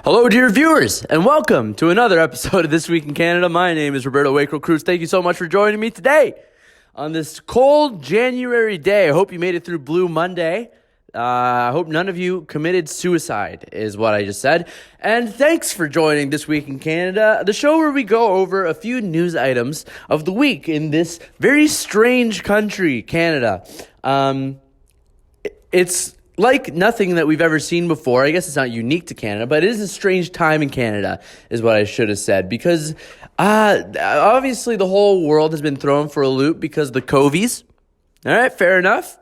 Hello, dear viewers, and welcome to another episode of This Week in Canada. My name is Roberto Waco-Cruz. Thank you so much for joining me today on this cold January day. I hope you made it through Blue Monday. I hope none of you committed suicide, is what I just said. And thanks for joining This Week in Canada, the show where we go over a few news items of the week in this very strange country, Canada. It's like nothing that we've ever seen before. I guess it's not unique to Canada, but it is a strange time in Canada, is what I should have said. Because obviously the whole world has been thrown for a loop because of the COVIDs. All right, fair enough.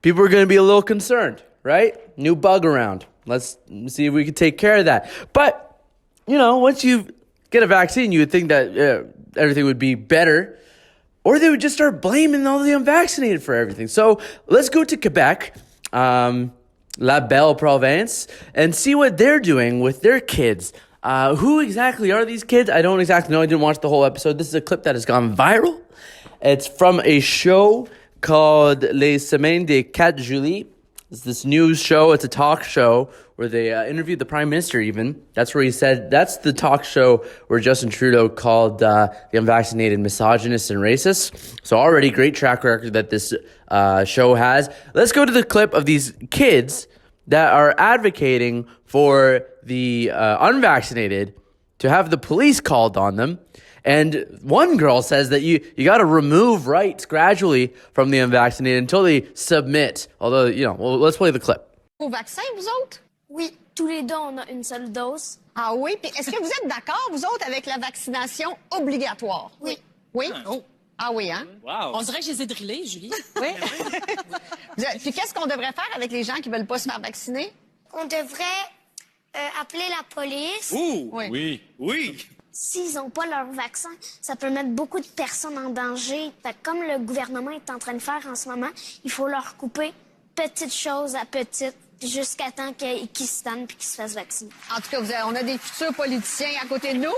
People are going to be a little concerned, right? New bug around. Let's see if we can take care of that. But, you know, once you get a vaccine, you would think that everything would be better. Or they would just start blaming all the unvaccinated for everything. So let's go to Quebec, La Belle Province, and see what they're doing with their kids. Who exactly are these kids? I don't exactly know. I didn't watch the whole episode. This is a clip that has gone viral. It's from a show called Les Semaines des 4 Juillet. It's this news show. It's a talk show where they interviewed the Prime Minister even. That's where he said, that's the talk show where Justin Trudeau called the unvaccinated misogynist and racist. So already great track record that this show has. Let's go to the clip of these kids that are advocating for the unvaccinated to have the police called on them. And one girl says that you got to remove rights gradually from the unvaccinated until they submit. Although, you know, well, let's play the clip. Au vaccin, vous autres? Oui, tous les deux, on a une seule dose. Ah oui? Puis est-ce que vous êtes d'accord, vous autres, avec la vaccination obligatoire? Oui. Oui? Ah oui, hein? Wow. On dirait que je les ai drillés, Julie. Oui. Puis qu'est-ce qu'on devrait faire avec les gens qui veulent pas se faire vacciner? On devrait appeler la police. Ouh, Oui. oui. S'ils n'ont pas leur vaccin, ça peut mettre beaucoup de personnes en danger. Fait que comme le gouvernement est en train de faire en ce moment, il faut leur couper petite chose à petite jusqu'à temps qu'ils se tannent et qu'ils se fassent vacciner. En tout cas, on a des futurs politiciens à côté de nous.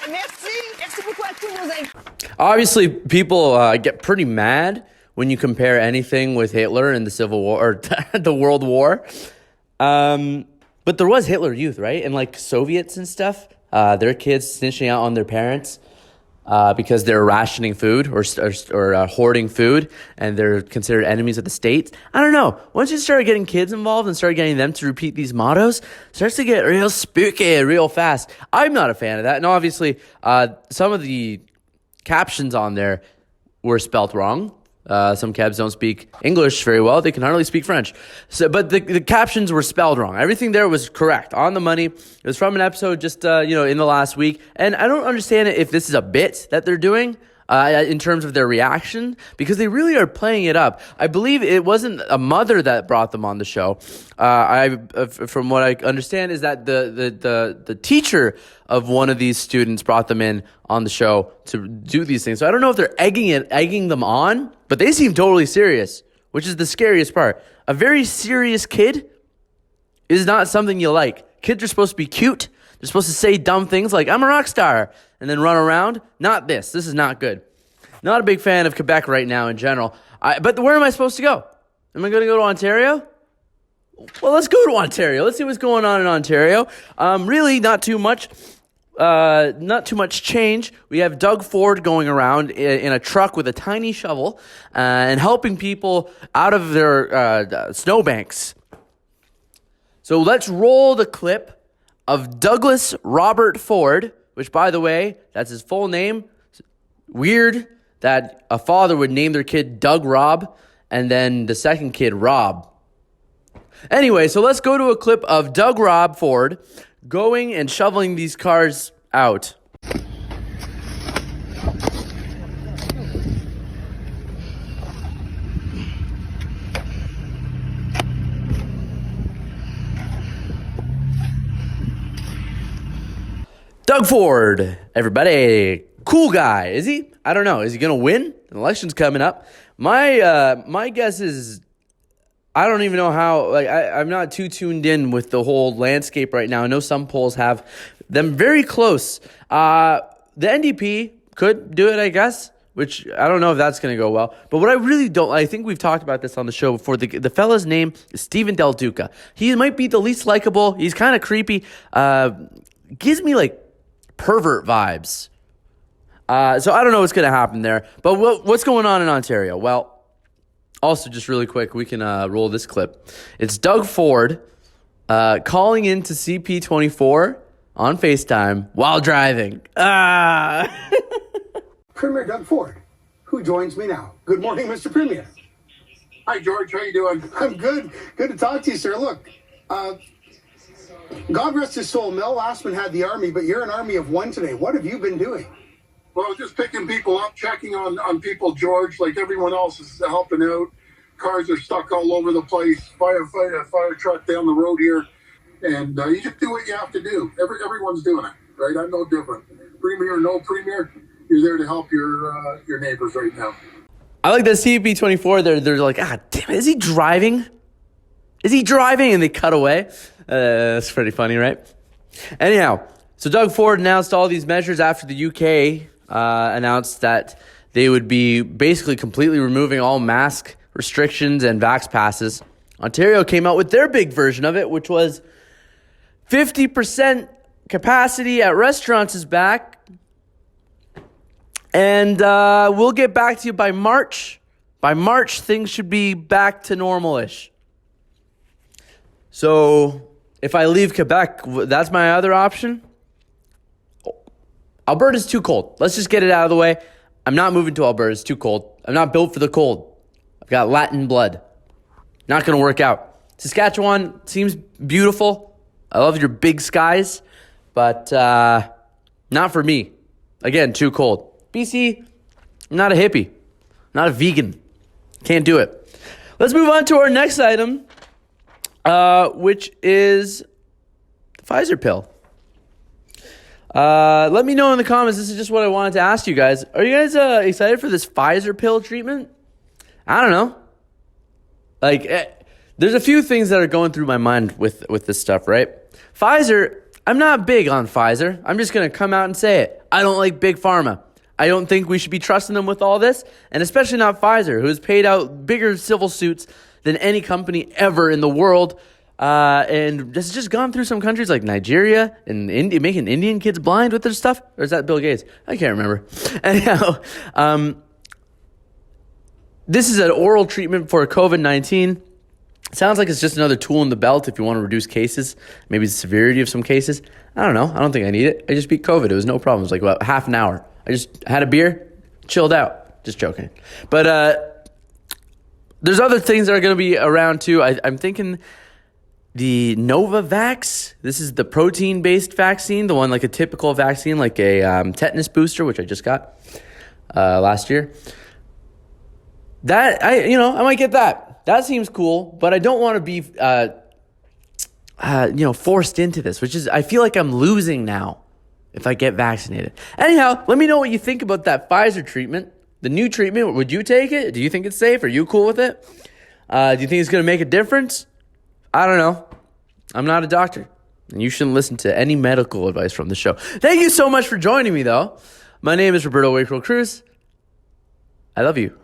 Merci. Merci beaucoup à tous nos invités. Obviously, people get pretty mad when you compare anything with Hitler and the Civil War or the World War. But there was Hitler Youth, right? And like Soviets and stuff. Their kids snitching out on their parents because they're rationing food or hoarding food, and they're considered enemies of the state. I don't know. Once you start getting kids involved and start getting them to repeat these mottos, it starts to get real spooky real fast. I'm not a fan of that. And obviously, some of the captions on there were spelt wrong. Some cabs don't speak English very well. They can hardly speak French. But the captions were spelled wrong. Everything there was correct, on the money. It was from an episode just, in the last week. And I don't understand if this is a bit that they're doing in terms of their reaction, because they really are playing it up. I believe it wasn't a mother that brought them on the show. From what I understand is that the teacher of one of these students brought them in on the show to do these things. So I don't know if they're egging them on, but they seem totally serious, which is the scariest part. A very serious kid is not something you like. Kids are supposed to be cute. They're supposed to say dumb things like, I'm a rock star, and then run around. Not this. This is not good. Not a big fan of Quebec right now in general. But where am I supposed to go? Am I going to go to Ontario? Well, let's go to Ontario. Let's see what's going on in Ontario. Really, not too much. Not too much change. We have Doug Ford going around in a truck with a tiny shovel and helping people out of their snowbanks. So let's roll the clip of Douglas Robert Ford, which, by the way, that's his full name. Weird that a father would name their kid Doug Rob and then the second kid Rob. Anyway, so let's go to a clip of Doug Rob Ford going and shoveling these cars out. Doug Ford, everybody. Cool guy, is he? I don't know. Is he going to win? The election's coming up. My guess is I don't even know how. Like I'm not too tuned in with the whole landscape right now. I know some polls have them very close. The NDP could do it, I guess. which I don't know if that's going to go well. But what I really don't, I think we've talked about this on the show before. The fella's name is Steven Del Duca. He might be the least likable. He's kind of creepy. Gives me like pervert vibes. So I don't know what's going to happen there. But what's going on in Ontario? Well, also just really quick, we can roll this clip. It's Doug Ford calling into CP24 on FaceTime while driving. Premier Doug Ford, who joins me now. Good morning, Mr. Premier. Hi, George. How you doing? I'm good. Good to talk to you, sir. Look, God rest his soul. Mel Lastman had the army, but you're an army of one today. What have you been doing? Well, just picking people up, checking on people, George, like everyone else is helping out. Cars are stuck all over the place. Fire truck down the road here. And you just do what you have to do. Everyone's doing it, right? I'm no different. Premier, no premier. You're there to help your neighbors right now. I like the CP24. They're like, damn it, is he driving? Is he driving? And they cut away. That's pretty funny, right? Anyhow, so Doug Ford announced all these measures after the UK announced that they would be basically completely removing all mask restrictions and vax passes. Ontario came out with their big version of it, which was 50% capacity at restaurants is back. And we'll get back to you by March. By March, things should be back to normal-ish. So if I leave Quebec, that's my other option. Alberta's too cold. Let's just get it out of the way. I'm not moving to Alberta. It's too cold. I'm not built for the cold. I've got Latin blood. Not going to work out. Saskatchewan seems beautiful. I love your big skies. But not for me. Again, too cold. BC, I'm not a hippie. Not a vegan. Can't do it. Let's move on to our next item, which is the Pfizer pill. Let me know in the comments. This is just what I wanted to ask you guys. Are you guys excited for this Pfizer pill treatment? I don't know. There's a few things that are going through my mind with this stuff, right? Pfizer, I'm not big on Pfizer. I'm just going to come out and say it. I don't like Big Pharma. I don't think we should be trusting them with all this, and especially not Pfizer, who has paid out bigger civil suits than any company ever in the world, and has just gone through some countries like Nigeria and India, making Indian kids blind with their stuff. Or is that Bill Gates? I can't remember. Anyhow, this is an oral treatment for COVID-19. Sounds like it's just another tool in the belt if you want to reduce cases, maybe the severity of some cases. I don't know. I don't think I need it. I just beat COVID. It was no problem. It was like about half an hour. I just had a beer, chilled out. Just joking. But there's other things that are going to be around too. I'm thinking the Novavax. This is the protein-based vaccine, the one like a typical vaccine, like a tetanus booster, which I just got last year. That I might get that. That seems cool, but I don't want to be forced into this, which is I feel like I'm losing now if I get vaccinated. Anyhow, let me know what you think about that Pfizer treatment. The new treatment, would you take it? Do you think it's safe? Are you cool with it? Do you think it's going to make a difference? I don't know. I'm not a doctor, and you shouldn't listen to any medical advice from the show. Thank you so much for joining me, though. My name is Roberto Wakefield Cruz. I love you.